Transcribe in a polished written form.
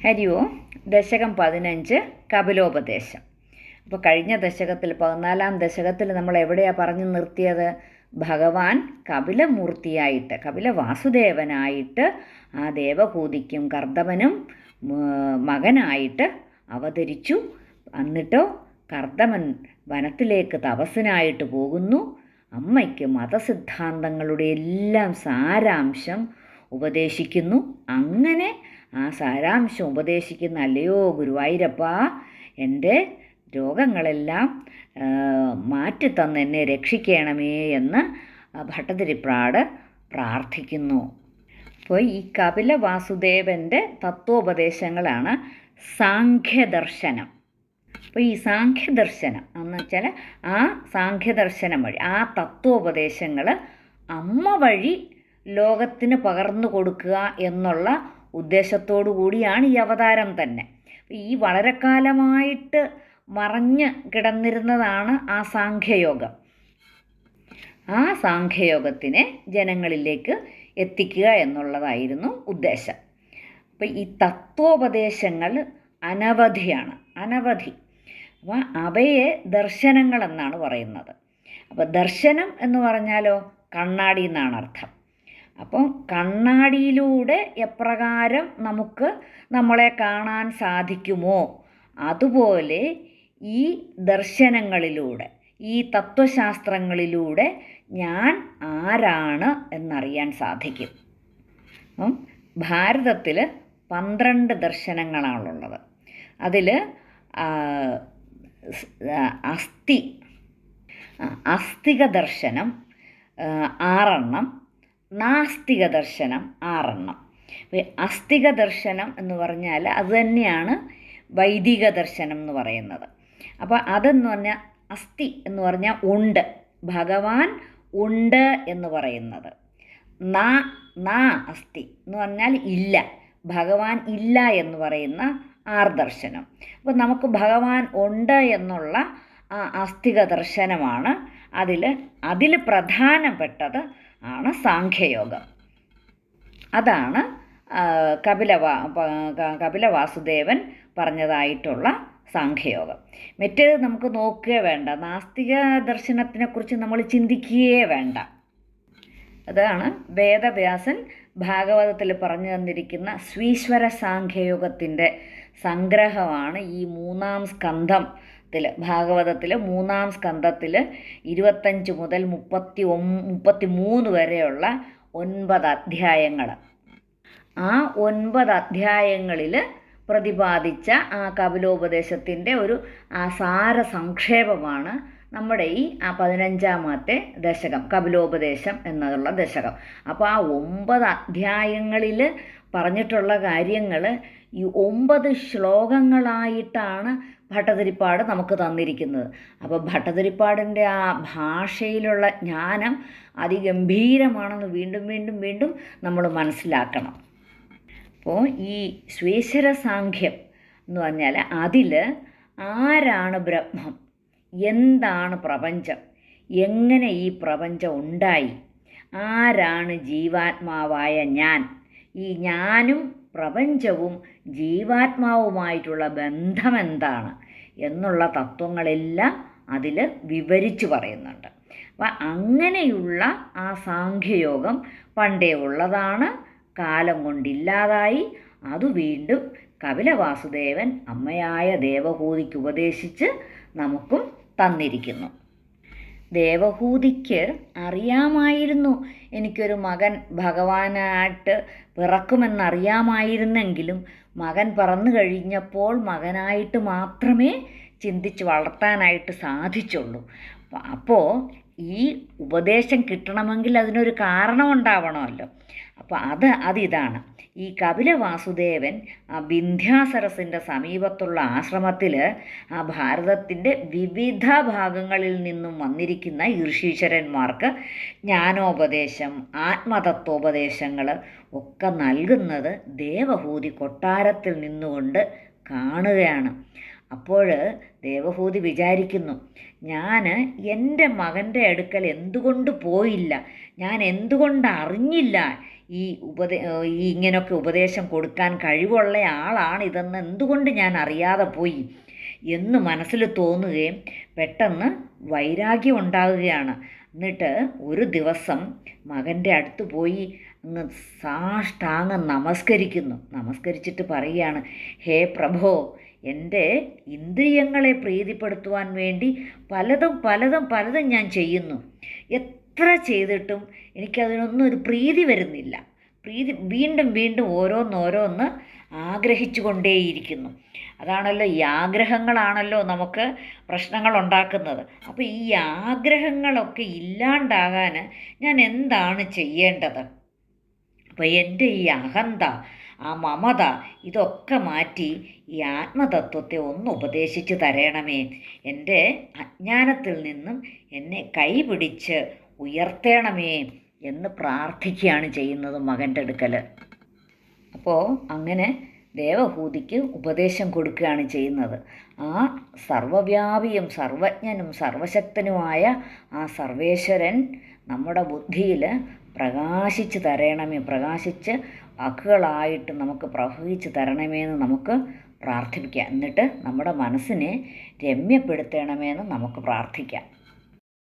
ഹരി ഓം. ദശകം 15 കപിലോപദേശം. അപ്പോൾ കഴിഞ്ഞ ദശകത്തിൽ 14-ാം ദശകത്തിൽ നമ്മൾ എവിടെയാണ് പറഞ്ഞു നിർത്തിയത്? ഭഗവാൻ കപിലമൂർത്തിയായിട്ട്, കപിലവാസുദേവനായിട്ട് ആ ദേവഹൂതിക്കും കർദമനും മകനായിട്ട് അവതരിച്ചു. എന്നിട്ടോ കർദമൻ വനത്തിലേക്ക് തപസ്സിനായിട്ട് പോകുന്നു. അമ്മയ്ക്ക് മതസിദ്ധാന്തങ്ങളുടെ എല്ലാം സാരാംശം ഉപദേശിക്കുന്നു. അങ്ങനെ ആ സാരാംശം ഉപദേശിക്കുന്ന, അല്ലയോ ഗുരുവായൂരപ്പ, എൻ്റെ രോഗങ്ങളെല്ലാം മാറ്റിത്തന്ന് എന്നെ രക്ഷിക്കണമേ എന്ന് ഭട്ടതിരിപ്പാട് പ്രാർത്ഥിക്കുന്നു. അപ്പോൾ ഈ കപില വാസുദേവൻ്റെ തത്വോപദേശങ്ങളാണ് സാഖ്യദർശനം. അപ്പോൾ ഈ സാഖ്യദർശനം എന്ന് വെച്ചാൽ ആ സാഖ്യദർശനം വഴി, ആ തത്വോപദേശങ്ങൾ അമ്മ വഴി ലോകത്തിന് പകർന്നു കൊടുക്കുക എന്നുള്ള ഉദ്ദേശത്തോടു കൂടിയാണ് ഈ അവതാരം തന്നെ. ഈ വളരെ കാലമായിട്ട് മറഞ്ഞ് കിടന്നിരുന്നതാണ് ആ സാഖ്യയോഗം. ആ സാഖ്യയോഗത്തിനെ ജനങ്ങളിലേക്ക് എത്തിക്കുക എന്നുള്ളതായിരുന്നു ഉദ്ദേശം. അപ്പം ഈ തത്വോപദേശങ്ങൾ അനവധിയാണ്, അനവധി. അപ്പോൾ അവയെ ദർശനങ്ങളെന്നാണ് പറയുന്നത്. അപ്പോൾ ദർശനം എന്ന് പറഞ്ഞാലോ കണ്ണാടി എന്നാണ് അർത്ഥം. അപ്പം കണ്ണാടിയിലൂടെ എപ്രകാരം നമുക്ക് നമ്മളെ കാണാൻ സാധിക്കുമോ അതുപോലെ ഈ ദർശനങ്ങളിലൂടെ, ഈ തത്വശാസ്ത്രങ്ങളിലൂടെ ഞാൻ ആരാണ് എന്നറിയാൻ സാധിക്കും. അപ്പം ഭാരതത്തിൽ 12 ദർശനങ്ങളാണുള്ളത്. അതിൽ ആസ്തിക ദർശനം 6 നാസ്തിക ദർശനം 6. ആസ്തിക ദർശനം എന്ന് പറഞ്ഞാൽ അത് തന്നെയാണ് വൈദിക ദർശനം എന്ന് പറയുന്നത്. അപ്പോൾ അതെന്ന് പറഞ്ഞാൽ അസ്ഥി എന്ന് പറഞ്ഞാൽ ഉണ്ട്, ഭഗവാൻ ഉണ്ട് എന്ന് പറയുന്നത്. നാ അസ്ഥി എന്ന് പറഞ്ഞാൽ ഇല്ല, ഭഗവാൻ ഇല്ല എന്ന് പറയുന്ന ആർദർശനം. അപ്പോൾ നമുക്ക് ഭഗവാൻ ഉണ്ട് എന്നുള്ള ആ ആസ്തിക ദർശനമാണ്. അതിൽ പ്രധാനപ്പെട്ടത് ആണ് സാഖ്യയോഗം. അതാണ് കപിലവാസുദേവൻ പറഞ്ഞതായിട്ടുള്ള സാഖ്യയോഗം. മറ്റേത് നമുക്ക് നോക്കുകയേ വേണ്ട, നാസ്തിക ദർശനത്തിനെക്കുറിച്ച് നമ്മൾ ചിന്തിക്കുകയേ വേണ്ട. അതാണ് വേദവ്യാസൻ ഭാഗവതത്തിൽ പറഞ്ഞു തന്നിരിക്കുന്ന സ്വീശ്വര സാഖ്യയോഗത്തിൻ്റെ സംഗ്രഹമാണ് ഈ 3-ാം സ്കന്ധത്തിൽ, ഭാഗവതത്തിൽ 3-ാം സ്കന്ധത്തിൽ 25 മുതൽ 33 വരെയുള്ള 9 അധ്യായങ്ങൾ. ആ 9 അധ്യായങ്ങളിൽ പ്രതിപാദിച്ച ആ കപിലോപദേശത്തിൻ്റെ ഒരു സാര സംക്ഷേപമാണ് നമ്മുടെ ഈ 15-ാമത്തെ ദശകം, കപിലോപദേശം എന്നുള്ള ദശകം. അപ്പോൾ ആ 9 അധ്യായങ്ങളിൽ പറഞ്ഞിട്ടുള്ള കാര്യങ്ങൾ ഈ 9 ശ്ലോകങ്ങളായിട്ടാണ് ഭട്ടതിരിപ്പാട് നമുക്ക് തന്നിരിക്കുന്നത്. അപ്പോൾ ഭട്ടതിരിപ്പാടിൻ്റെ ആ ഭാഷയിലുള്ള ജ്ഞാനം അതിഗംഭീരമാണെന്ന് വീണ്ടും വീണ്ടും വീണ്ടും നമ്മൾ മനസ്സിലാക്കണം. അപ്പോൾ ഈ സ്വീശ്വര സാഖ്യം എന്ന് പറഞ്ഞാൽ അതിൽ ആരാണ് ബ്രഹ്മം, എന്താണ് പ്രപഞ്ചം, എങ്ങനെ ഈ പ്രപഞ്ചം ഉണ്ടായി, ആരാണ് ജീവാത്മാവായ ഞാൻ, ഈ ഞാനും പ്രപഞ്ചവും ജീവാത്മാവുമായിട്ടുള്ള ബന്ധമെന്താണ് എന്നുള്ള തത്വങ്ങളെല്ലാം അതിൽ വിവരിച്ചു പറയുന്നുണ്ട്. അപ്പം അങ്ങനെയുള്ള ആ സാഖ്യയോഗം പണ്ടേ ഉള്ളതാണ്, കാലം കൊണ്ടില്ലാതായി. അത് വീണ്ടും കപിലവാസുദേവൻ അമ്മയായ ദേവഹൂതിക്ക് ഉപദേശിച്ച് നമുക്കും തന്നിരിക്കുന്നു. ദേവഹൂതിക്ക് അറിയാമായിരുന്നു എനിക്കൊരു മകൻ ഭഗവാനായിട്ട് പിറക്കുമെന്നറിയാമായിരുന്നെങ്കിലും മകൻ പറന്നു കഴിഞ്ഞപ്പോൾ മകനായിട്ട് മാത്രമേ ചിന്തിച്ച് വളർത്താനായിട്ട് സാധിച്ചുള്ളൂ. അപ്പോൾ ഈ ഉപദേശം കിട്ടണമെങ്കിൽ അതിനൊരു കാരണം ഉണ്ടാവണമല്ലോ. അപ്പോൾ അതിതാണ് ഈ കപിലവാസുദേവൻ ആ വിന്ധ്യാസരസിൻ്റെ സമീപത്തുള്ള ആശ്രമത്തിൽ ആ ഭാരതത്തിൻ്റെ വിവിധ ഭാഗങ്ങളിൽ നിന്നും വന്നിരിക്കുന്ന ഋഷീശ്വരന്മാർക്ക് ജ്ഞാനോപദേശം, ആത്മതത്വോപദേശങ്ങൾ ഒക്കെ നൽകുന്നത് ദേവഹൂതി കൊട്ടാരത്തിൽ നിന്നുകൊണ്ട് കാണുകയാണ്. അപ്പോൾ ദേവഹൂതി വിചാരിക്കുന്നു, ഞാൻ എൻ്റെ മകൻ്റെ അടുക്കൽ എന്തുകൊണ്ട് പോയില്ല, ഞാൻ എന്തുകൊണ്ട് അറിഞ്ഞില്ല ഈ ഇങ്ങനെയൊക്കെ ഉപദേശം കൊടുക്കാൻ കഴിവുള്ള ആളാണിതെന്ന് എന്തുകൊണ്ട് ഞാൻ അറിയാതെ പോയി എന്ന് മനസ്സിൽ തോന്നുകയും പെട്ടെന്ന് വൈരാഗ്യം ഉണ്ടാകുകയാണ്. എന്നിട്ട് ഒരു ദിവസം മകൻ്റെ അടുത്ത് പോയി അങ്ങ് സാഷ്ടാംഗം നമസ്കരിച്ചിട്ട് പറയുകയാണ്, ഹേ പ്രഭോ, എൻ്റെ ഇന്ദ്രിയങ്ങളെ പ്രീതിപ്പെടുത്തുവാൻ വേണ്ടി പലതും ഞാൻ ചെയ്യുന്നു. എത്ര ചെയ്തിട്ടും എനിക്കതിനൊന്നും ഒരു പ്രീതി വരുന്നില്ല. വീണ്ടും ഓരോന്നോരോന്ന് ആഗ്രഹിച്ചു കൊണ്ടേയിരിക്കുന്നു. അതാണല്ലോ ഈ ആഗ്രഹങ്ങളാണല്ലോ നമുക്ക് പ്രശ്നങ്ങൾ ഉണ്ടാക്കുന്നത്. അപ്പോൾ ഈ ആഗ്രഹങ്ങളൊക്കെ ഇല്ലാണ്ടാകാൻ ഞാൻ എന്താണ് ചെയ്യേണ്ടത്? അപ്പോൾ എൻ്റെ ഈ അഹന്ത, ആ മമത, ഇതൊക്കെ മാറ്റി ഈ ആത്മതത്വത്തെ ഒന്ന് ഉപദേശിച്ച് തരണമേ. എൻ്റെ അജ്ഞാനത്തിൽ നിന്നും എന്നെ കൈപിടിച്ച് ഉയർത്തണമേ എന്ന് പ്രാർത്ഥിക്കുകയാണ് ചെയ്യുന്നത് മകൻ്റെ അടുക്കൽ. അപ്പോൾ അങ്ങനെ ദേവഹൂതിക്ക് ഉപദേശം കൊടുക്കുകയാണ് ചെയ്യുന്നത്. ആ സർവവ്യാപിയും സർവജ്ഞനും സർവശക്തനുമായ ആ സർവേശ്വരൻ നമ്മുടെ ബുദ്ധിയിൽ പ്രകാശിച്ച് തരണമേ, പ്രകാശിച്ച് വാക്കുകളായിട്ട് നമുക്ക് പ്രവഹിച്ച് തരണമേ എന്ന് നമുക്ക് പ്രാർത്ഥിക്കാം. എന്നിട്ട് നമ്മുടെ മനസ്സിനെ രമ്യപ്പെടുത്തണമെന്ന് നമുക്ക് പ്രാർത്ഥിക്കാം.